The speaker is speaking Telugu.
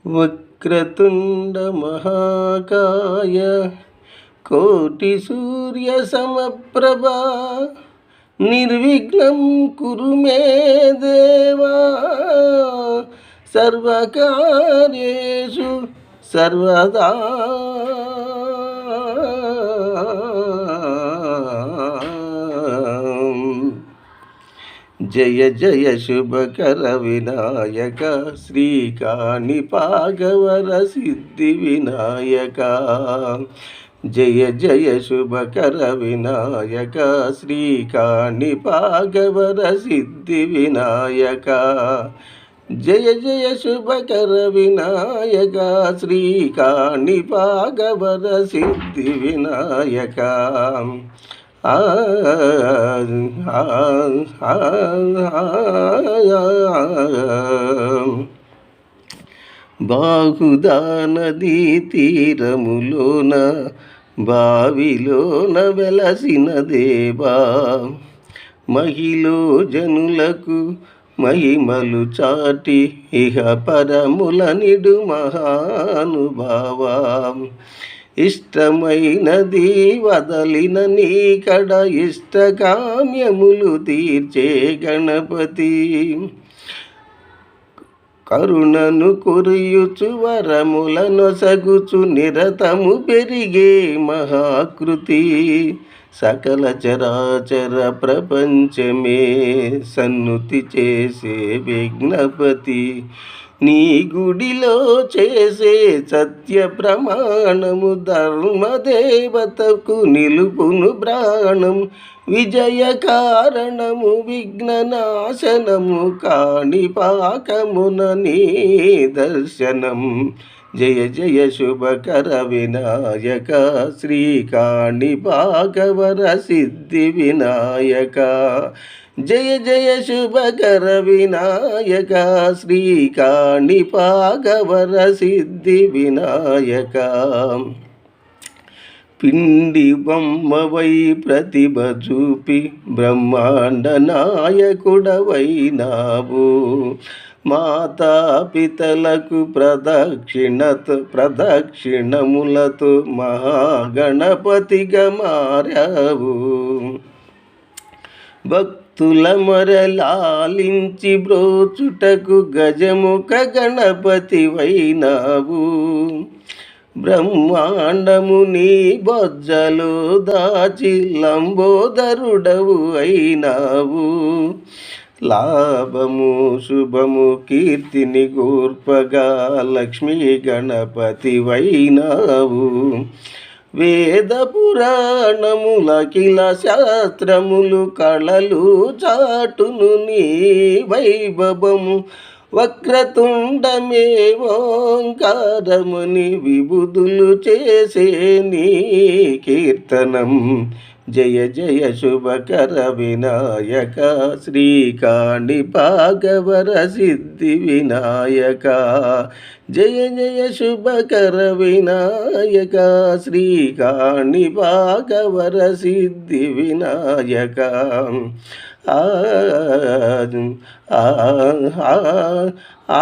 వక్రతుండ మహాకాయ కోటి సూర్య సమప్రభా నిర్విఘ్నం కురు మే దేవా సర్వకార్యేషు సర్వదా. జయ జయ శుభకర వినాయక శ్రీకాణిపాకవర సిద్ధి వినాయక. జయ జయ శుభకర వినాయక శ్రీకాణిపాకవర సిద్ధి వినాయక. జయ జయ శుభకర వినాయక శ్రీకాణిపాకవర సిద్ధి వినాయక. బాహుదా నదీ తీరములోన బావిలోన వెలసిన దేవా మహిళో జనులకు మహిమలు చాటి ఇహ పరముల నిడు మహానుభావా. ఇష్టమైనది వదలిన నీకడ ఇష్టకామ్యములు తీర్చే గణపతి. కరుణను కురియుచు వరములను సగుచు నిరతము పెరిగే మహాకృతి. సకల చరాచర ప్రపంచమే సన్నుతి చేసే విఘ్నపతి. నీ గుడిలో చేసే సత్య ప్రమాణము ధర్మదేవతకు నిలుపును ప్రాణం. విజయ కారణము విఘ్ననాశనము కాణిపాకమున నీ దర్శనం. జయ జయ శుభకర వినాయక శ్రీకాణిపాకవర సిద్ధి వినాయక. జయ జయ శుభకర వినాయక శ్రీకాణిపాకవర సిద్ధి వినాయక. పిండి బొమ్మవై ప్రతిభ చూపి బ్రహ్మాండ నాయకుడవైనావు. మాతాపితలకు ప్రదక్షిణములతో మహాగణపతిగా మారావు. భక్తుల మొరలాలించి బ్రోచుటకు గజముఖ గణపతి వైనావు. బ్రహ్మాండము నీ బొజ్జలో దాచి లంబోదరుడవు అయినావు. లాభము శుభము కీర్తిని గూర్పగా లక్ష్మీ గణపతి వైనావు. వేద పురాణములకిల శాస్త్రములు కళలు చాటును నీ వైభవము. వక్రతుండమే ఓంకారముని విభుదులు చేసే నీ కీర్తనం. జయ జయ శుభకర వినాయక శ్రీకాణిపాకవర సిద్ధి వినాయక. జయ జయ శుభకర వినాయక శ్రీకాణిపాకవర సిద్ధి వినాయక. ఆ ఆ ఆ ఆ